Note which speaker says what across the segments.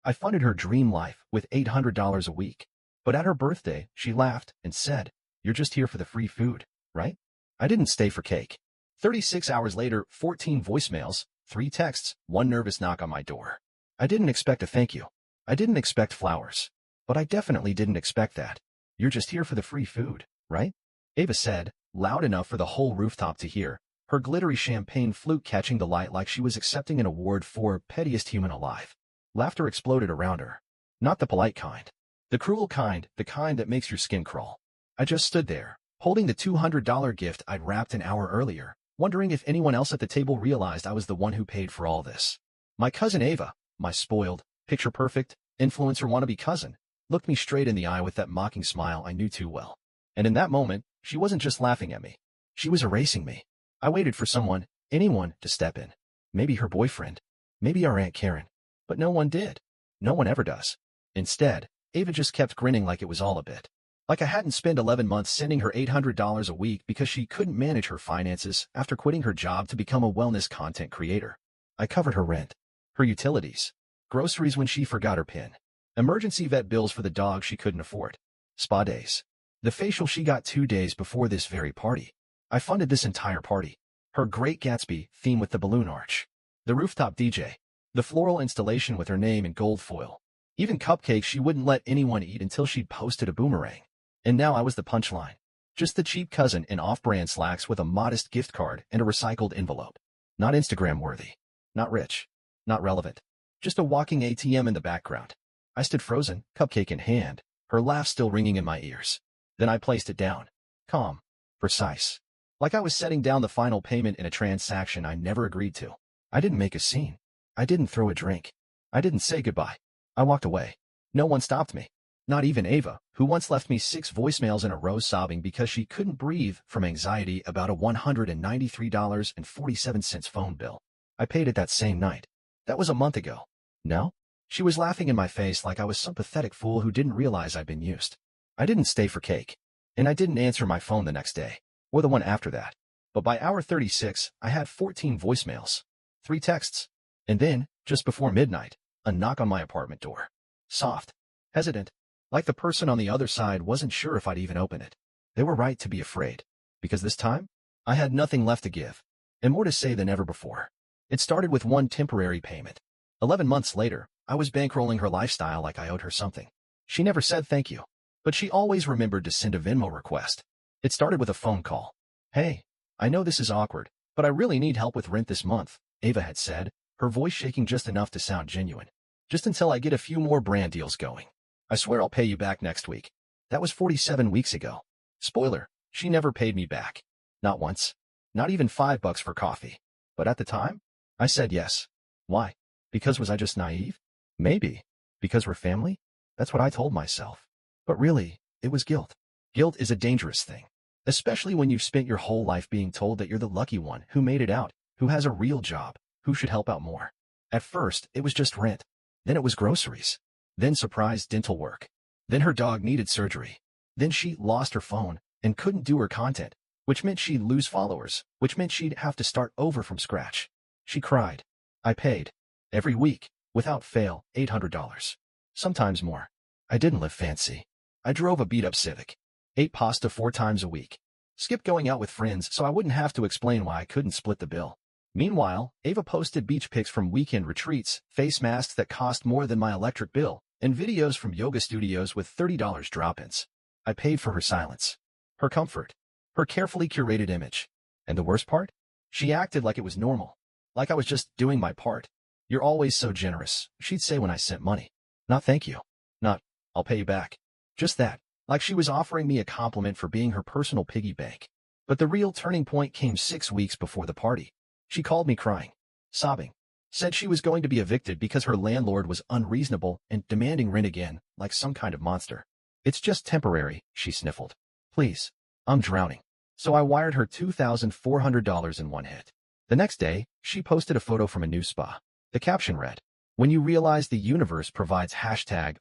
Speaker 1: I funded her dream life with $800 a week. But at her birthday, she laughed and said, "You're just here for the free food, right?" I didn't stay for cake. 36 hours later, 14 voicemails, 3 texts, 1 nervous knock on my door. I didn't expect a thank you. I didn't expect flowers. But I definitely didn't expect that. "You're just here for the free food, right?" Ava said, loud enough for the whole rooftop to hear, her glittery champagne flute catching the light like she was accepting an award for pettiest human alive. Laughter exploded around her. Not the polite kind. The cruel kind, the kind that makes your skin crawl. I just stood there, holding the $200 gift I'd wrapped an hour earlier, wondering if anyone else at the table realized I was the one who paid for all this. My cousin Ava, my spoiled, picture-perfect, influencer wannabe cousin, looked me straight in the eye with that mocking smile I knew too well. And in that moment, she wasn't just laughing at me. She was erasing me. I waited for someone, anyone, to step in. Maybe her boyfriend. Maybe our Aunt Karen. But no one did. No one ever does. Instead, Ava just kept grinning like it was all a bit. Like I hadn't spent 11 months sending her $800 a week because she couldn't manage her finances after quitting her job to become a wellness content creator. I covered her rent, her utilities, groceries when she forgot her PIN, emergency vet bills for the dog she couldn't afford, spa days, the facial she got 2 days before this very party. I funded this entire party. Her Great Gatsby theme with the balloon arch, the rooftop DJ, the floral installation with her name in gold foil, even cupcakes she wouldn't let anyone eat until she'd posted a boomerang. And now I was the punchline. Just the cheap cousin in off-brand slacks with a modest gift card and a recycled envelope. Not Instagram-worthy. Not rich. Not relevant. Just a walking ATM in the background. I stood frozen, cupcake in hand, her laugh still ringing in my ears. Then I placed it down. Calm. Precise. Like I was setting down the final payment in a transaction I never agreed to. I didn't make a scene. I didn't throw a drink. I didn't say goodbye. I walked away. No one stopped me. Not even Ava, who once left me 6 voicemails in a row sobbing because she couldn't breathe from anxiety about a $193.47 phone bill. I paid it that same night. That was a month ago. No? She was laughing in my face like I was some pathetic fool who didn't realize I'd been used. I didn't stay for cake. And I didn't answer my phone the next day, or the one after that. But by hour 36, I had 14 voicemails, 3 texts, and then, just before midnight, a knock on my apartment door. Soft. Hesitant. Like the person on the other side wasn't sure if I'd even open it. They were right to be afraid. Because this time, I had nothing left to give, and more to say than ever before. It started with one temporary payment. 11 months later, I was bankrolling her lifestyle like I owed her something. She never said thank you, but she always remembered to send a Venmo request. It started with a phone call. "Hey, I know this is awkward, but I really need help with rent this month," Ava had said, her voice shaking just enough to sound genuine. "Just until I get a few more brand deals going. I swear I'll pay you back next week." That was 47 weeks ago. Spoiler, she never paid me back. Not once. Not even $5 for coffee. But at the time, I said yes. Why? Because was I just naive? Maybe. Because we're family? That's what I told myself. But really, it was guilt. Guilt is a dangerous thing. Especially when you've spent your whole life being told that you're the lucky one who made it out, who has a real job, who should help out more. At first, it was just rent. Then it was groceries. Then surprise dental work. Then her dog needed surgery. Then she lost her phone and couldn't do her content, which meant she'd lose followers, which meant she'd have to start over from scratch. She cried. I paid. Every week, without fail, $800. Sometimes more. I didn't live fancy. I drove a beat-up Civic. Ate pasta 4 times a week. Skipped going out with friends so I wouldn't have to explain why I couldn't split the bill. Meanwhile, Ava posted beach pics from weekend retreats, face masks that cost more than my electric bill, and videos from yoga studios with $30 drop-ins. I paid for her silence, her comfort, her carefully curated image. And the worst part? She acted like it was normal, like I was just doing my part. "You're always so generous," she'd say when I sent money. Not thank you. Not, I'll pay you back. Just that, like she was offering me a compliment for being her personal piggy bank. But the real turning point came 6 weeks before the party. She called me crying, sobbing, said she was going to be evicted because her landlord was unreasonable and demanding rent again, like some kind of monster. "It's just temporary," she sniffled. "Please, I'm drowning." So I wired her $2,400 in one hit. The next day, she posted a photo from a new spa. The caption read, "When you realize the universe provides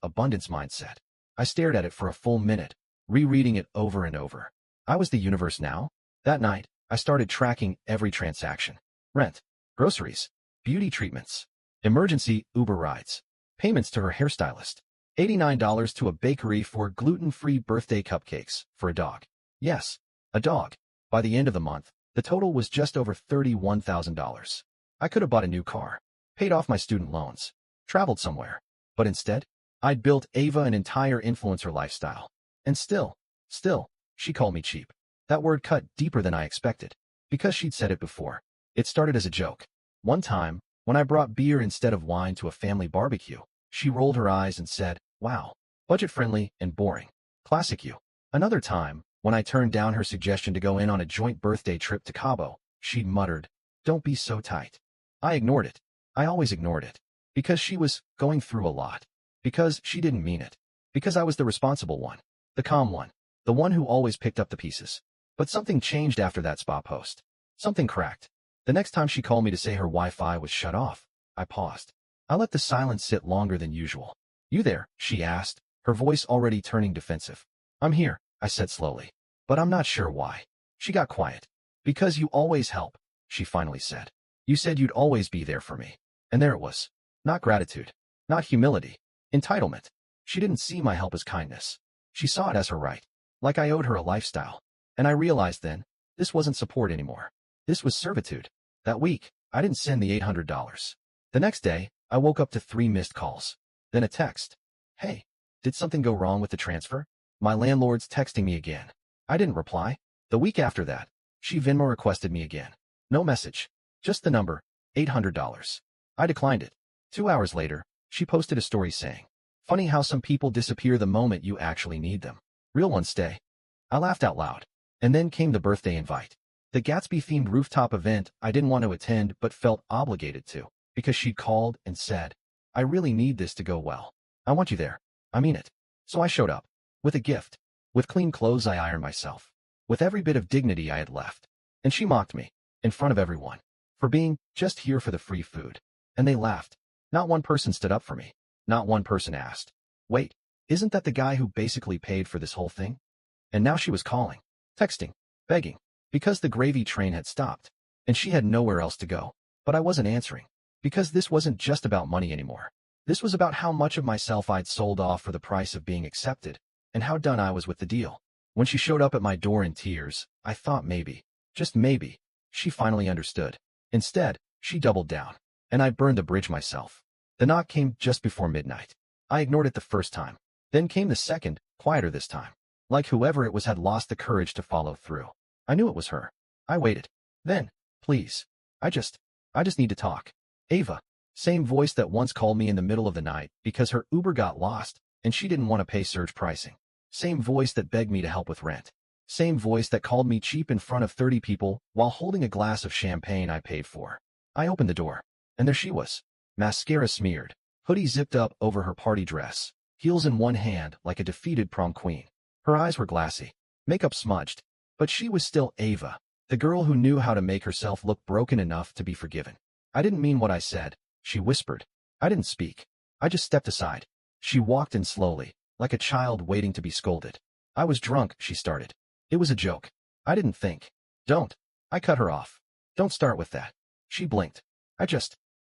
Speaker 1: #abundance mindset." I stared at it for a full minute, rereading it over and over. I was the universe now. That night, I started tracking every transaction. Rent, groceries, beauty treatments, emergency Uber rides. payments to her hairstylist, $89 to a bakery for gluten-free birthday cupcakes for a dog. Yes, a dog. By the end of the month, the total was just over $31,000. I could have bought a new car, paid off my student loans, traveled somewhere. But instead, I'd built Ava an entire influencer lifestyle. And still, she called me cheap. That word cut deeper than I expected, because she'd said it before. It started as a joke. One time, when I brought beer instead of wine to a family barbecue, she rolled her eyes and said, "Wow, budget-friendly and boring. Classic you." Another time, when I turned down her suggestion to go in on a joint birthday trip to Cabo, she muttered, "Don't be so tight." I ignored it. I always ignored it. Because she was going through a lot. Because she didn't mean it. Because I was the responsible one. The calm one. The one who always picked up the pieces. But something changed after that spa post. Something cracked. The next time she called me to say her Wi-Fi was shut off, I paused. I let the silence sit longer than usual. "You there?" she asked, her voice already turning defensive. "I'm here," I said slowly. "But I'm not sure why." She got quiet. "Because you always help," she finally said. "You said you'd always be there for me." And there it was. Not gratitude. Not humility. Entitlement. She didn't see my help as kindness. She saw it as her right. Like I owed her a lifestyle. And I realized then, this wasn't support anymore. This was servitude. That week, I didn't send the $800. The next day, I woke up to 3 missed calls. Then a text. "Hey, did something go wrong with the transfer?" My landlord's texting me again. I didn't reply. The week after that, she Venmo requested me again. No message. Just the number, $800. I declined it. 2 hours later, she posted a story saying, "Funny how some people disappear the moment you actually need them. Real ones stay." I laughed out loud. And then came the birthday invite. The Gatsby-themed rooftop event I didn't want to attend but felt obligated to, because she'd called and said, "I really need this to go well. I want you there. I mean it." So I showed up. With a gift. With clean clothes I ironed myself. With every bit of dignity I had left. And she mocked me, in front of everyone, for being just here for the free food. And they laughed. Not one person stood up for me. Not one person asked, "Wait, isn't that the guy who basically paid for this whole thing?" And now she was calling, texting, begging, because the gravy train had stopped, and she had nowhere else to go. But I wasn't answering, because this wasn't just about money anymore. This was about how much of myself I'd sold off for the price of being accepted, and how done I was with the deal. When she showed up at my door in tears, I thought maybe, just maybe, she finally understood. Instead, she doubled down, and I burned the bridge myself. The knock came just before midnight. I ignored it the first time. Then came the second, quieter this time. Like whoever it was had lost the courage to follow through. I knew it was her. I waited. Then, "Please. I just need to talk." Ava. Same voice that once called me in the middle of the night because her Uber got lost and she didn't want to pay surge pricing. Same voice that begged me to help with rent. Same voice that called me cheap in front of 30 people while holding a glass of champagne I paid for. I opened the door, and there she was. Mascara smeared, hoodie zipped up over her party dress, heels in one hand like a defeated prom queen. Her eyes were glassy, makeup smudged, but she was still Ava, the girl who knew how to make herself look broken enough to be forgiven. "I didn't mean what I said," she whispered. I didn't speak. I just stepped aside. She walked in slowly, like a child waiting to be scolded. "I was drunk," she started. "It was a joke. I didn't think." "Don't." I cut her off. "Don't start with that." She blinked.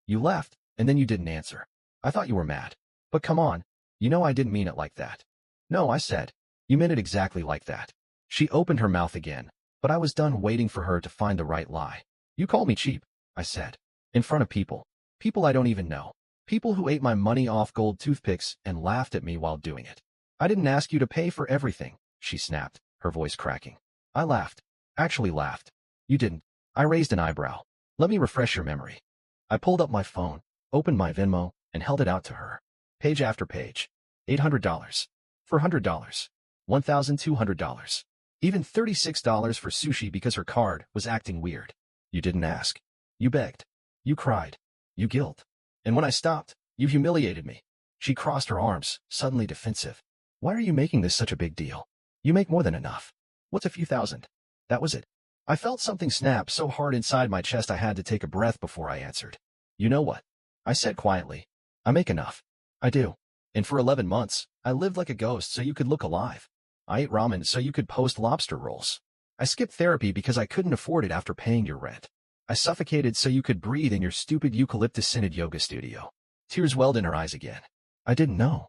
Speaker 1: You left, and then you didn't answer. I thought you were mad. But come on, you know I didn't mean it like that." "No," I said. "You meant it exactly like that." She opened her mouth again, but I was done waiting for her to find the right lie. "You called me cheap," I said. "In front of people. People I don't even know. People who ate my money off gold toothpicks and laughed at me while doing it." "I didn't ask you to pay for everything," she snapped, her voice cracking. I laughed. Actually laughed. "You didn't." I raised an eyebrow. "Let me refresh your memory." I pulled up my phone, opened my Venmo, and held it out to her. Page after page. $800. $400. $1,200. Even $36 for sushi because her card was acting weird. "You didn't ask. You begged. You cried. You guilt. And when I stopped, you humiliated me." She crossed her arms, suddenly defensive. "Why are you making this such a big deal? You make more than enough. What's a few thousand?" That was it. I felt something snap so hard inside my chest I had to take a breath before I answered. "You know what?" I said quietly. "I make enough. I do. And for 11 months, I lived like a ghost so you could look alive. I ate ramen so you could post lobster rolls. I skipped therapy because I couldn't afford it after paying your rent. I suffocated so you could breathe in your stupid eucalyptus-scented yoga studio." Tears welled in her eyes again. I didn't know.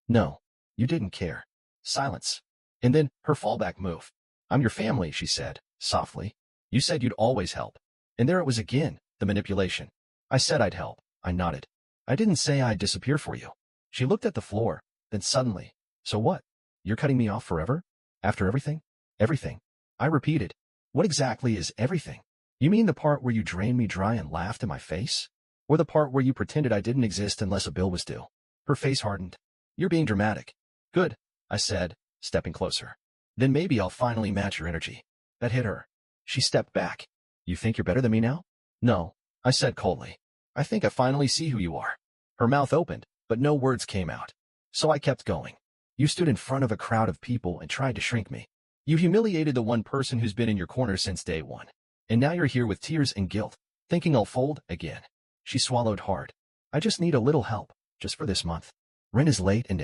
Speaker 1: No, you didn't care. Silence. And then her fallback move. I'm your family, she said, softly. You said you'd always help. And there it was again, the manipulation. I said I'd help. I nodded. I didn't say I'd disappear for you. She looked at the floor, then suddenly, so what? You're cutting me off forever? After everything? Everything. I repeated. What exactly is everything? You mean the part where you drained me dry and laughed in my face? Or the part where you pretended I didn't exist unless a bill was due? Her face hardened. You're being dramatic. Good, I said, stepping closer. Then maybe I'll finally match your energy. That hit her. She stepped back. You think you're better than me now? No, I said coldly. I think I finally see who you are. Her mouth opened, but no words came out. So I kept going. You stood in front of a crowd of people and tried to shrink me. You humiliated the one person who's been in your corner since day one. And now you're here with tears and guilt, thinking I'll fold again. She swallowed hard. I just need a little help, just for this month. Rent is late and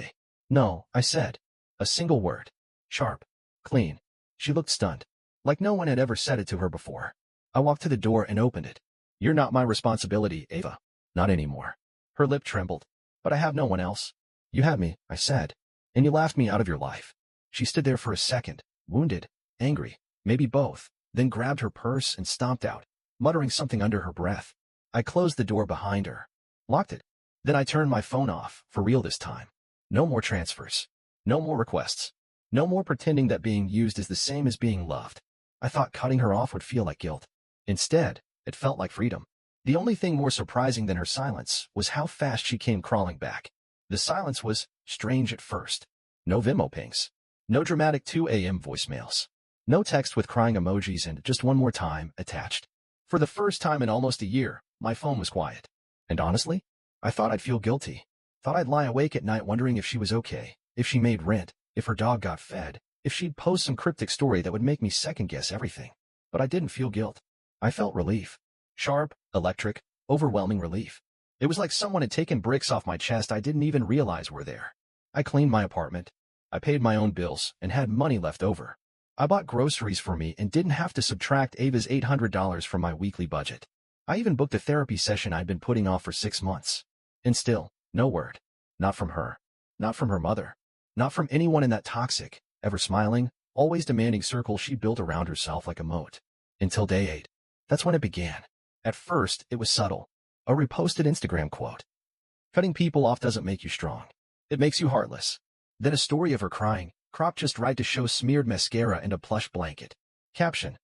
Speaker 1: No, I said. A single word. Sharp. Clean. She looked stunned. Like no one had ever said it to her before. I walked to the door and opened it. You're not my responsibility, Ava. Not anymore. Her lip trembled. But I have no one else. You had me, I said. And you laughed me out of your life. She stood there for a second, wounded, angry, maybe both, then grabbed her purse and stomped out, muttering something under her breath. I closed the door behind her. Locked it. Then I turned my phone off, for real this time. No more transfers. No more requests. No more pretending that being used is the same as being loved. I thought cutting her off would feel like guilt. Instead, it felt like freedom. The only thing more surprising than her silence was how fast she came crawling back. The silence was strange at first. No Venmo pings. No dramatic 2 a.m. voicemails. No text with crying emojis and just one more time attached. For the first time in almost a year, my phone was quiet. And honestly, I thought I'd feel guilty. Thought I'd lie awake at night wondering if she was okay, if she made rent, if her dog got fed, if she'd post some cryptic story that would make me second-guess everything. But I didn't feel guilt. I felt relief. Sharp, electric, overwhelming relief. It was like someone had taken bricks off my chest I didn't even realize were there. I cleaned my apartment. I paid my own bills and had money left over. I bought groceries for me and didn't have to subtract Ava's $800 from my weekly budget. I even booked a therapy session I'd been putting off for 6 months. And still, no word. Not from her. Not from her mother. Not from anyone in that toxic, ever-smiling, always demanding circle she built around herself like a moat. Until day 8. That's when it began. At first, it was subtle. A reposted Instagram quote. Cutting people off doesn't make you strong. It makes you heartless. Then a story of her crying, cropped just right to show smeared mascara and a plush blanket. Caption.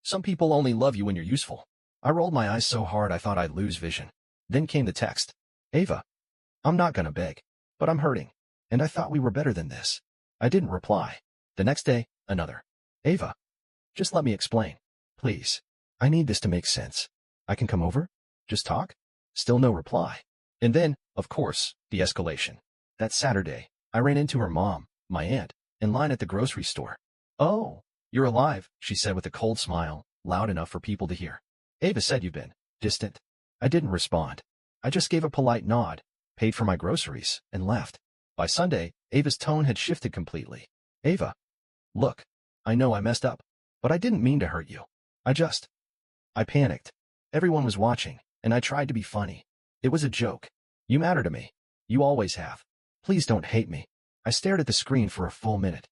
Speaker 1: Some people only love you when you're useful. I rolled my eyes so hard I thought I'd lose vision. Then came the text. Ava. I'm not gonna beg. But I'm hurting. And I thought we were better than this. I didn't reply. The next day, another. Ava. Just let me explain. Please. I need this to make sense. I can come over? Just talk? Still no reply. And then, of course, the escalation. That Saturday, I ran into her mom, my aunt, in line at the grocery store. Oh, you're alive, she said with a cold smile, loud enough for people to hear. Ava said you've been distant. I didn't respond. I just gave a polite nod, paid for my groceries, and left. By Sunday, Ava's tone had shifted completely. Ava. Look. I know I messed up. But I didn't mean to hurt you. I panicked. Everyone was watching, and I tried to be funny. It was a joke. You matter to me. You always have. Please don't hate me. I stared at the screen for a full minute.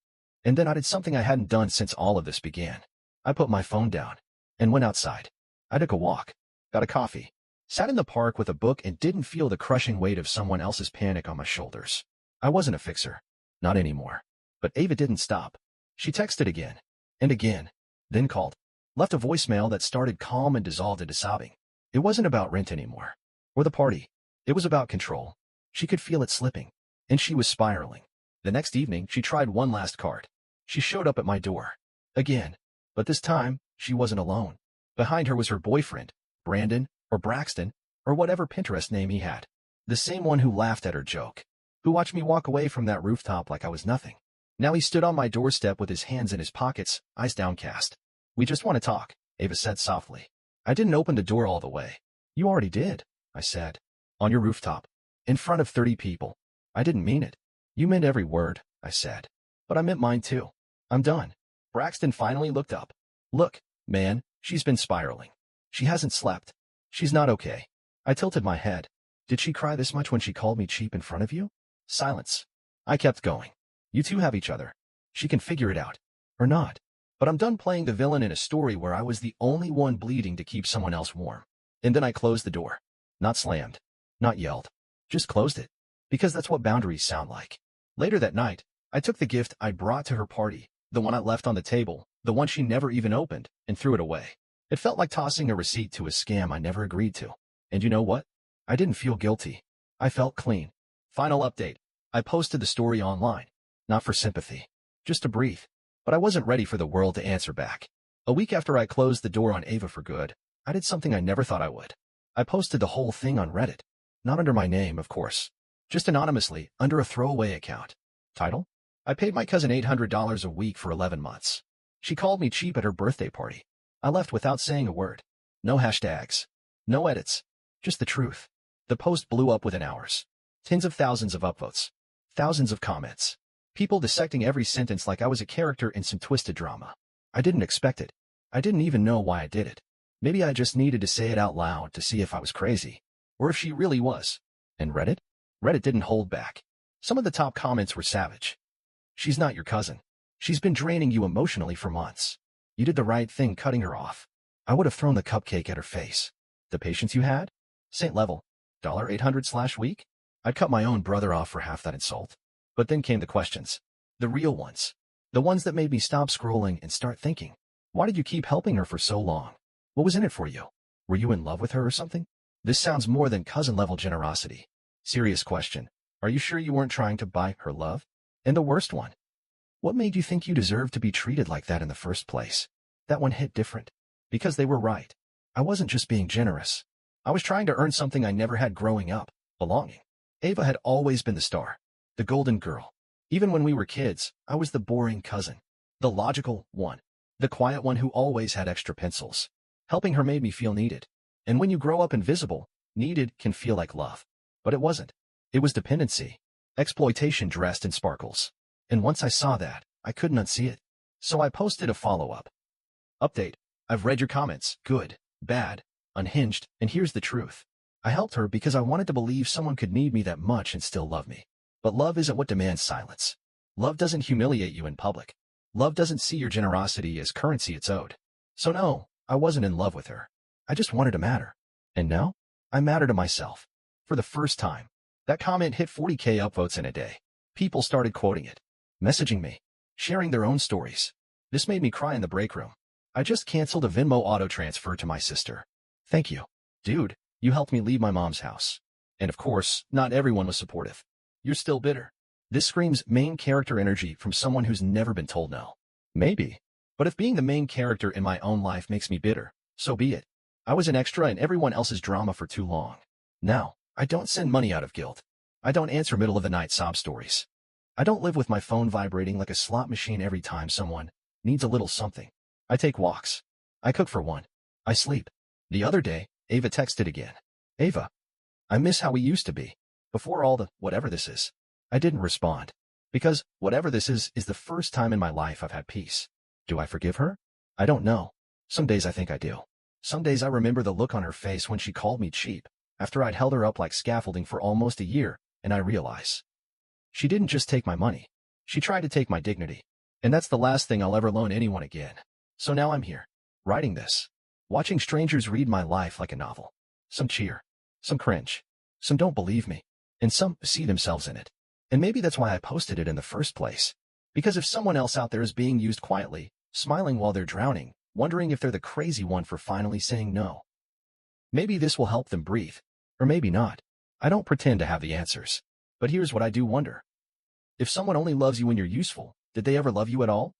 Speaker 1: And then I did something I hadn't done since all of this began. I put my phone down and went outside. I took a walk, got a coffee, sat in the park with a book and didn't feel the crushing weight of someone else's panic on my shoulders. I wasn't a fixer. Not anymore. But Ava didn't stop. She texted again and again, then called, left a voicemail that started calm and dissolved into sobbing. It wasn't about rent anymore, or the party. It was about control. She could feel it slipping, and she was spiraling. The next evening, she tried one last card. She showed up at my door. Again. But this time, she wasn't alone. Behind her was her boyfriend, Brandon, or Braxton, or whatever Pinterest name he had. The same one who laughed at her joke. Who watched me walk away from that rooftop like I was nothing. Now he stood on my doorstep with his hands in his pockets, eyes downcast. We just want to talk, Ava said softly. I didn't open the door all the way. You already did, I said. On your rooftop. In front of 30 people. I didn't mean it. You meant every word, I said. But I meant mine too. I'm done. Braxton finally looked up. Look, man, she's been spiraling. She hasn't slept. She's not okay. I tilted my head. Did she cry this much when she called me cheap in front of you? Silence. I kept going. You two have each other. She can figure it out. Or not. But I'm done playing the villain in a story where I was the only one bleeding to keep someone else warm. And then I closed the door. Not slammed. Not yelled. Just closed it. Because that's what boundaries sound like. Later that night, I took the gift I brought to her party, the one I left on the table, the one she never even opened, and threw it away. It felt like tossing a receipt to a scam I never agreed to. And you know what? I didn't feel guilty. I felt clean. Final update. I posted the story online. Not for sympathy. Just to breathe. But I wasn't ready for the world to answer back. A week after I closed the door on Ava for good, I did something I never thought I would. I posted the whole thing on Reddit. Not under my name, of course. Just anonymously, under a throwaway account. Title? I paid my cousin $800 a week for 11 months. She called me cheap at her birthday party. I left without saying a word. No hashtags. No edits. Just the truth. The post blew up within hours. Tens of thousands of upvotes. Thousands of comments. People dissecting every sentence like I was a character in some twisted drama. I didn't expect it. I didn't even know why I did it. Maybe I just needed to say it out loud to see if I was crazy. Or if she really was. And Reddit? Reddit didn't hold back. Some of the top comments were savage. She's not your cousin. She's been draining you emotionally for months. You did the right thing cutting her off. I would have thrown the cupcake at her face. The patience you had? Saint level. $800/week? I'd cut my own brother off for half that insult. But then came the questions. The real ones. The ones that made me stop scrolling and start thinking. Why did you keep helping her for so long? What was in it for you? Were you in love with her or something? This sounds more than cousin-level generosity. Serious question. Are you sure you weren't trying to buy her love? And the worst one. What made you think you deserved to be treated like that in the first place? That one hit different. Because they were right. I wasn't just being generous. I was trying to earn something I never had growing up. Belonging. Ava had always been the star. The golden girl. Even when we were kids, I was the boring cousin. The logical one. The quiet one who always had extra pencils. Helping her made me feel needed. And when you grow up invisible, needed can feel like love. But it wasn't. It was dependency. Exploitation dressed in sparkles. And once I saw that, I couldn't unsee it. So I posted a follow-up. Update. I've read your comments. Good, bad, unhinged, and here's the truth. I helped her because I wanted to believe someone could need me that much and still love me. But love isn't what demands silence. Love doesn't humiliate you in public. Love doesn't see your generosity as currency it's owed. So no, I wasn't in love with her. I just wanted to matter. And now, I matter to myself. For the first time. That comment hit 40K upvotes in a day. People started quoting it. Messaging me. Sharing their own stories. This made me cry in the break room. I just canceled a Venmo auto transfer to my sister. Thank you. Dude, you helped me leave my mom's house. And of course, not everyone was supportive. You're still bitter. This screams main character energy from someone who's never been told no. Maybe. But if being the main character in my own life makes me bitter, so be it. I was an extra in everyone else's drama for too long. Now, I don't send money out of guilt. I don't answer middle-of-the-night sob stories. I don't live with my phone vibrating like a slot machine every time someone needs a little something. I take walks. I cook for one. I sleep. The other day, Ava texted again. Ava, I miss how we used to be. Before all the whatever this is. I didn't respond. Because whatever this is the first time in my life I've had peace. Do I forgive her? I don't know. Some days I think I do. Some days I remember the look on her face when she called me cheap, after I'd held her up like scaffolding for almost a year, and I realize. She didn't just take my money. She tried to take my dignity. And that's the last thing I'll ever loan anyone again. So now I'm here, writing this. Watching strangers read my life like a novel. Some cheer. Some cringe. Some don't believe me. And some see themselves in it. And maybe that's why I posted it in the first place. Because if someone else out there is being used quietly, smiling while they're drowning, wondering if they're the crazy one for finally saying no, maybe this will help them breathe. Or maybe not. I don't pretend to have the answers. But here's what I do wonder. If someone only loves you when you're useful, did they ever love you at all?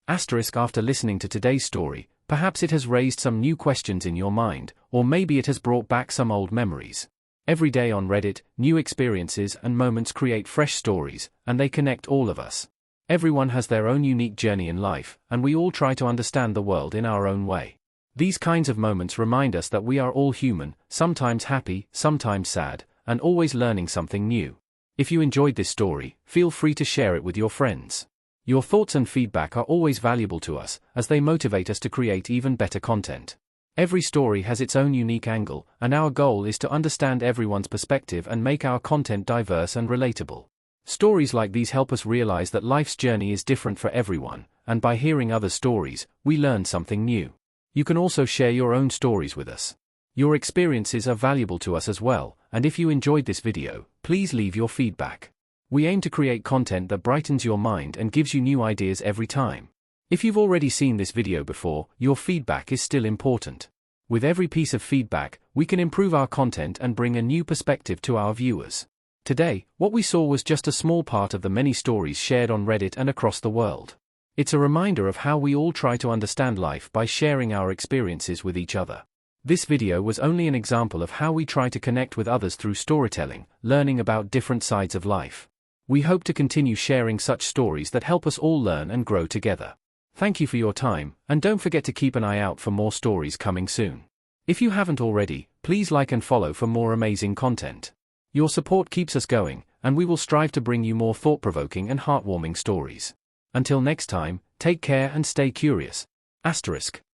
Speaker 2: Asterisk. After listening to today's story, perhaps it has raised some new questions in your mind, or maybe it has brought back some old memories. Every day on Reddit, new experiences and moments create fresh stories, and they connect all of us. Everyone has their own unique journey in life, and we all try to understand the world in our own way. These kinds of moments remind us that we are all human, sometimes happy, sometimes sad, and always learning something new. If you enjoyed this story, feel free to share it with your friends. Your thoughts and feedback are always valuable to us, as they motivate us to create even better content. Every story has its own unique angle, and our goal is to understand everyone's perspective and make our content diverse and relatable. Stories like these help us realize that life's journey is different for everyone, and by hearing other stories, we learn something new. You can also share your own stories with us. Your experiences are valuable to us as well, and if you enjoyed this video, please leave your feedback. We aim to create content that brightens your mind and gives you new ideas every time. If you've already seen this video before, your feedback is still important. With every piece of feedback, we can improve our content and bring a new perspective to our viewers. Today, what we saw was just a small part of the many stories shared on Reddit and across the world. It's a reminder of how we all try to understand life by sharing our experiences with each other. This video was only an example of how we try to connect with others through storytelling, learning about different sides of life. We hope to continue sharing such stories that help us all learn and grow together. Thank you for your time, and don't forget to keep an eye out for more stories coming soon. If you haven't already, please like and follow for more amazing content. Your support keeps us going, and we will strive to bring you more thought-provoking and heartwarming stories. Until next time, take care and stay curious. **